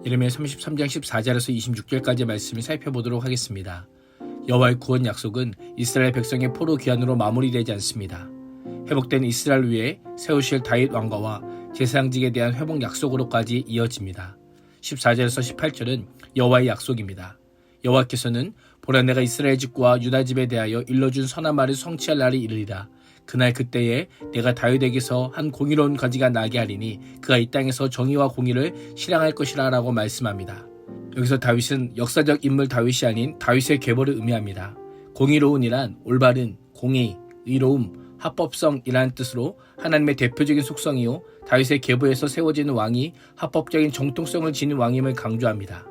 예레미야 33장 14절에서 26절까지 말씀을 살펴보도록 하겠습니다. 여호와의 구원 약속은 이스라엘 백성의 포로 귀환으로 마무리되지 않습니다. 회복된 이스라엘 위에 세우실 다윗 왕가와 제사장직에 대한 회복 약속으로까지 이어집니다. 14절에서 18절은 여호와의 약속입니다. 여호와께서는 보라 내가 이스라엘 집과 유다 집에 대하여 일러준 선한 말을 성취할 날이 이르리라. 그날 그때에 내가 다윗에게서 한 공의로운 가지가 나게 하리니 그가 이 땅에서 정의와 공의를 실행할 것이라 라고 말씀합니다. 여기서 다윗은 역사적 인물 다윗이 아닌 다윗의 계보를 의미합니다. 공의로운이란 올바른, 공의, 의로움, 합법성이라는 뜻으로 하나님의 대표적인 속성이요 다윗의 계보에서 세워지는 왕이 합법적인 정통성을 지닌 왕임을 강조합니다.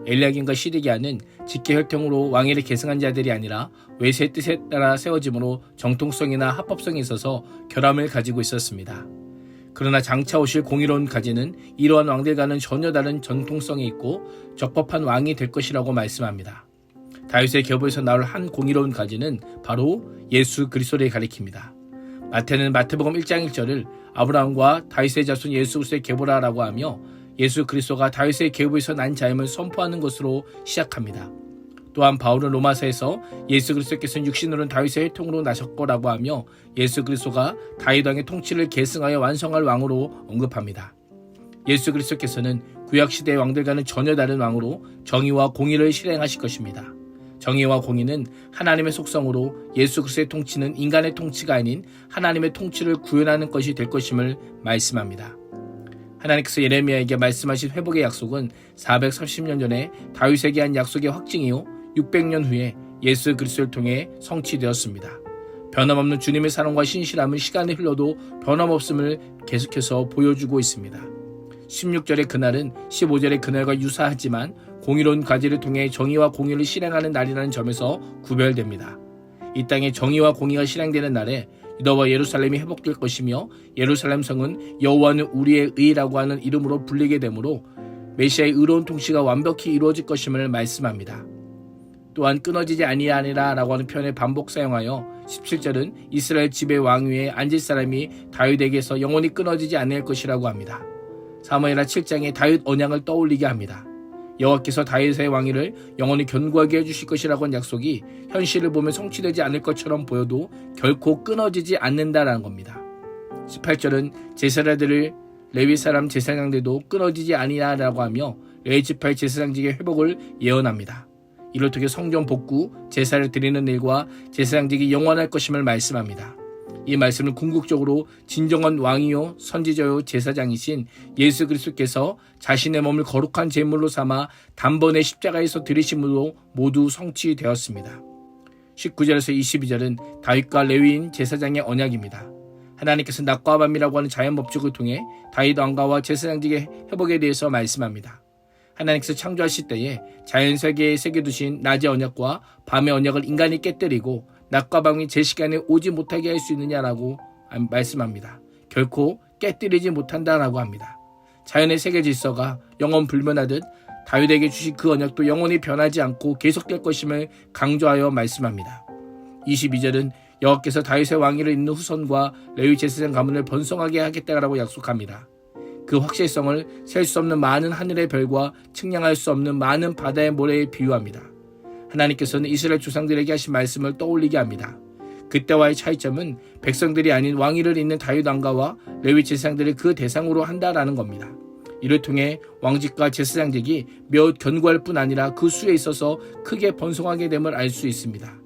엘리야김과 시드기야는 직계혈통으로 왕위를 계승한 자들이 아니라 외세의 뜻에 따라 세워짐으로 정통성이나 합법성에 있어서 결함을 가지고 있었습니다. 그러나 장차 오실 공의로운 가지는 이러한 왕들과는 전혀 다른 정통성이 있고 적법한 왕이 될 것이라고 말씀합니다. 다윗의 계보에서 나올 한 공의로운 가지는 바로 예수 그리스도를 가리킵니다. 마태는 마태복음 1장 1절을 아브라함과 다윗의 자손 예수 그리스도의 계보라라고 하며 예수 그리스도가 다윗의 계보에서 난 자임을 선포하는 것으로 시작합니다. 또한 바울은 로마서에서 예수 그리스도께서는 육신으로는 다윗의 혈통으로 나셨거라고 하며 예수 그리스도가 다윗 왕의 통치를 계승하여 완성할 왕으로 언급합니다. 예수 그리스도께서는 구약시대의 왕들과는 전혀 다른 왕으로 정의와 공의를 실행하실 것입니다. 정의와 공의는 하나님의 속성으로 예수 그리스도의 통치는 인간의 통치가 아닌 하나님의 통치를 구현하는 것이 될 것임을 말씀합니다. 하나님께서 예레미야에게 말씀하신 회복의 약속은 430년 전에 다윗에게 한 약속의 확증이요 600년 후에 예수 그리스도를 통해 성취되었습니다. 변함없는 주님의 사랑과 신실함은 시간이 흘러도 변함없음을 계속해서 보여주고 있습니다. 16절의 그날은 15절의 그날과 유사하지만 공의로운 가지를 통해 정의와 공의를 실행하는 날이라는 점에서 구별됩니다. 이 땅에 정의와 공의가 실행되는 날에 유다와 예루살렘이 회복될 것이며 예루살렘 성은 여호와는 우리의 의라고 하는 이름으로 불리게 되므로 메시아의 의로운 통치가 완벽히 이루어질 것임을 말씀합니다. 또한 끊어지지 아니하니라 라고 하는 표현을 반복 사용하여 17절은 이스라엘 집의 왕위에 앉을 사람이 다윗에게서 영원히 끊어지지 않을 것이라고 합니다. 사무엘하 7장에 다윗 언약을 떠올리게 합니다. 여호와께서 다윗의 왕위를 영원히 견고하게 해주실 것이라고 한 약속이 현실을 보면 성취되지 않을 것처럼 보여도 결코 끊어지지 않는다라는 겁니다. 18절은 제사장들을 레위 사람 제사장들도 끊어지지 아니하라고 하며 레위 지파의 제사장직의 회복을 예언합니다. 이를 통해 성전 복구, 제사를 드리는 일과 제사장직이 영원할 것임을 말씀합니다. 이 말씀은 궁극적으로 진정한 왕이요 선지자요 제사장이신 예수 그리스도께서 자신의 몸을 거룩한 제물로 삼아 단번에 십자가에서 들이심으로 모두 성취되었습니다. 19절에서 22절은 다윗과 레위인 제사장의 언약입니다. 하나님께서 낮과 밤이라고 하는 자연 법칙을 통해 다윗 왕가와 제사장직의 회복에 대해서 말씀합니다. 하나님께서 창조하실 때에 자연세계에 새겨두신 낮의 언약과 밤의 언약을 인간이 깨뜨리고 낮과 밤이 제 시간에 오지 못하게 할 수 있느냐라고 말씀합니다. 결코 깨뜨리지 못한다라고 합니다. 자연의 세계 질서가 영원 불변하듯 다윗에게 주신 그 언약도 영원히 변하지 않고 계속될 것임을 강조하여 말씀합니다. 22절은 여호와께서 다윗의 왕위를 잇는 후손과 레위 제사장 가문을 번성하게 하겠다라고 약속합니다. 그 확실성을 셀 수 없는 많은 하늘의 별과 측량할 수 없는 많은 바다의 모래에 비유합니다. 하나님께서는 이스라엘 조상들에게 하신 말씀을 떠올리게 합니다. 그때와의 차이점은 백성들이 아닌 왕위를 잇는 다윗 왕가와 레위 제사장들을 그 대상으로 한다라는 겁니다. 이를 통해 왕직과 제사장직이 매우 견고할 뿐 아니라 그 수에 있어서 크게 번성하게 됨을 알 수 있습니다.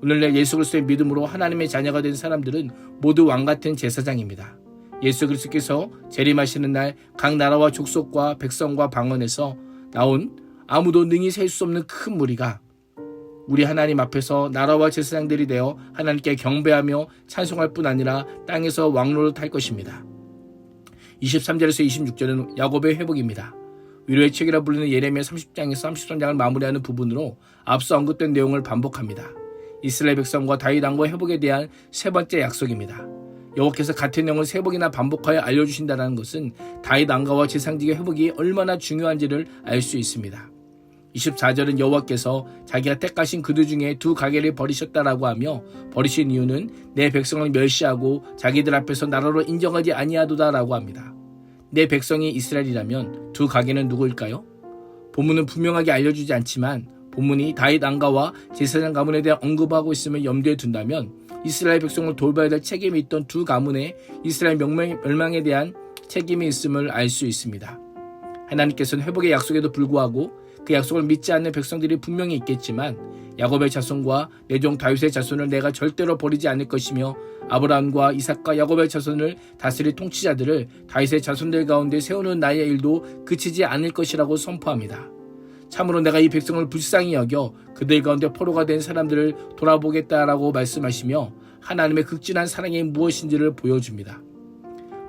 오늘날 예수 그리스도의 믿음으로 하나님의 자녀가 된 사람들은 모두 왕같은 제사장입니다. 예수 그리스도께서 재림하시는 날 각 나라와 족속과 백성과 방언에서 나온 아무도 능히 셀 수 없는 큰 무리가 우리 하나님 앞에서 나라와 제사장들이 되어 하나님께 경배하며 찬송할 뿐 아니라 땅에서 왕노릇 할 것입니다. 23절에서 26절은 야곱의 회복입니다. 위로의 책이라 불리는 예레미야 30장에서 33장을 마무리하는 부분으로 앞서 언급된 내용을 반복합니다. 이스라엘 백성과 다윗 왕과의 회복에 대한 세 번째 약속입니다. 여호와께서 같은 내용을 세 번이나 반복하여 알려주신다는 것은 다윗 왕가와 제사장직의 회복이 얼마나 중요한지를 알 수 있습니다. 24절은 여호와께서 자기가 택하신 그들 중에 두 가게를 버리셨다라고 하며 버리신 이유는 내 백성을 멸시하고 자기들 앞에서 나라로 인정하지 아니하도다라고 합니다. 내 백성이 이스라엘이라면 두 가게는 누구일까요? 본문은 분명하게 알려주지 않지만 본문이 다윗 왕가와 제사장 가문에 대한 언급하고 있음을 염두에 둔다면 이스라엘 백성을 돌봐야 될 책임이 있던 두 가문에 이스라엘 멸망에 대한 책임이 있음을 알 수 있습니다. 하나님께서는 회복의 약속에도 불구하고 그 약속을 믿지 않는 백성들이 분명히 있겠지만 야곱의 자손과 내 종 다윗의 자손을 내가 절대로 버리지 않을 것이며 아브라함과 이삭과 야곱의 자손을 다스릴 통치자들을 다윗의 자손들 가운데 세우는 나의 일도 그치지 않을 것이라고 선포합니다. 참으로 내가 이 백성을 불쌍히 여겨 그들 가운데 포로가 된 사람들을 돌아보겠다라고 말씀하시며 하나님의 극진한 사랑이 무엇인지를 보여줍니다.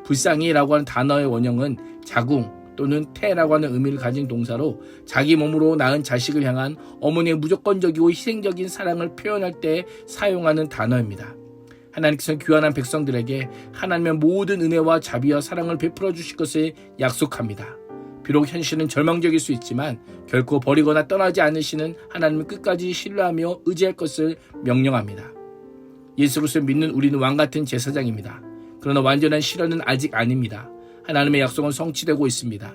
불쌍히라고 하는 단어의 원형은 자궁 또는 태라고 하는 의미를 가진 동사로 자기 몸으로 낳은 자식을 향한 어머니의 무조건적이고 희생적인 사랑을 표현할 때 사용하는 단어입니다. 하나님께서는 귀환한 백성들에게 하나님의 모든 은혜와 자비와 사랑을 베풀어 주실 것을 약속합니다. 비록 현실은 절망적일 수 있지만 결코 버리거나 떠나지 않으시는 하나님을 끝까지 신뢰하며 의지할 것을 명령합니다. 예수 그리스도를 믿는 우리는 왕같은 제사장입니다. 그러나 완전한 실현은 아직 아닙니다. 하나님의 약속은 성취되고 있습니다.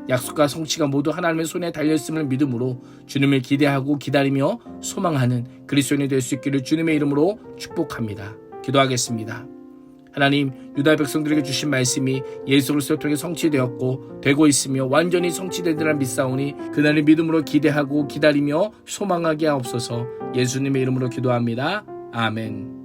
약속과 성취가 모두 하나님의 손에 달려있음을 믿음으로 주님을 기대하고 기다리며 소망하는 그리스도인이 될 수 있기를 주님의 이름으로 축복합니다. 기도하겠습니다. 하나님, 유다 백성들에게 주신 말씀이 예수 그리스도를 통해 성취되었고 되고 있으며 완전히 성취되리라 믿사오니 그날을 믿음으로 기대하고 기다리며 소망하게 하옵소서. 예수님의 이름으로 기도합니다. 아멘.